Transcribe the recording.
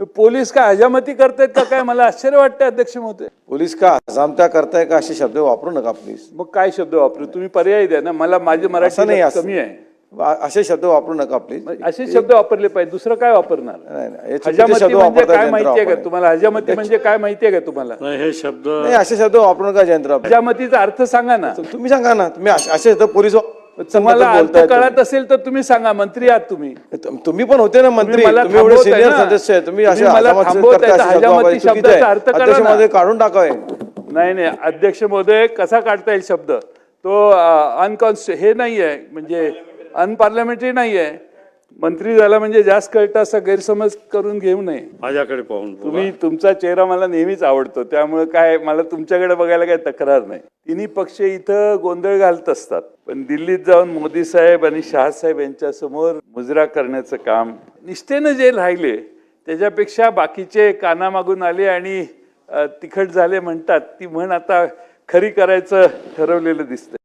Police काय हजामती करतायत का काय? मला आश्चर्य वाटतं अध्यक्ष महोदय. पोलीस का हजामत्या करताय का असे शब्द वापरू नका प्लीज. मग काय शब्द वापरू? तुम्ही पर्याय द्या ना मला. माझी मराठी नाही, कमी आहे. असे शब्द वापरू नका प्लीज. असे शब्द वापरले पाहिजे, दुसरं काय वापरणार? हजामती म्हणजे काय माहितीये का तुम्हाला? हजामती म्हणजे काय माहितीये का तुम्हाला? हे शब्द नाही, असे शब्द वापरू नका जयंतराव. हजामतीचा अर्थ सांगा ना. तुम्ही सांगा ना. तुम्ही असे शब्द पोलीस तुम्हाला अर्थ कळत असेल तर तुम्ही सांगा. मंत्री आहात तुम्ही. तुम्ही पण होते ना मंत्री. तुम्ही एवढे सिनियर सदस्य आहे. तुम्ही असे हजामती शब्दाचा अर्थ अध्यक्ष महोदय काढून टाकावे. नाही अध्यक्ष महोदय कसा काढता येईल शब्द? तो हे नाही आहे, म्हणजे अनपार्लमेंटरी नाही आहे. मंत्री झाला म्हणजे जास्त कळतं असा गैरसमज करून घेऊ नये. माझ्याकडे पाहून तुम्ही तुमचा चेहरा मला नेहमीच आवडतो, त्यामुळे काय मला तुमच्याकडे बघायला काही तक्रार नाही. तिन्ही पक्ष इथं गोंधळ घालत असतात, पण दिल्लीत जाऊन मोदी साहेब आणि शहा साहेब यांच्या समोर मुजरा करण्याचं काम निष्ठेनं जे राहिले त्याच्यापेक्षा बाकीचे कानामागून आले आणि तिखट झाले म्हणतात, ती म्हण आता खरी करायचं ठरवलेलं दिसतंय.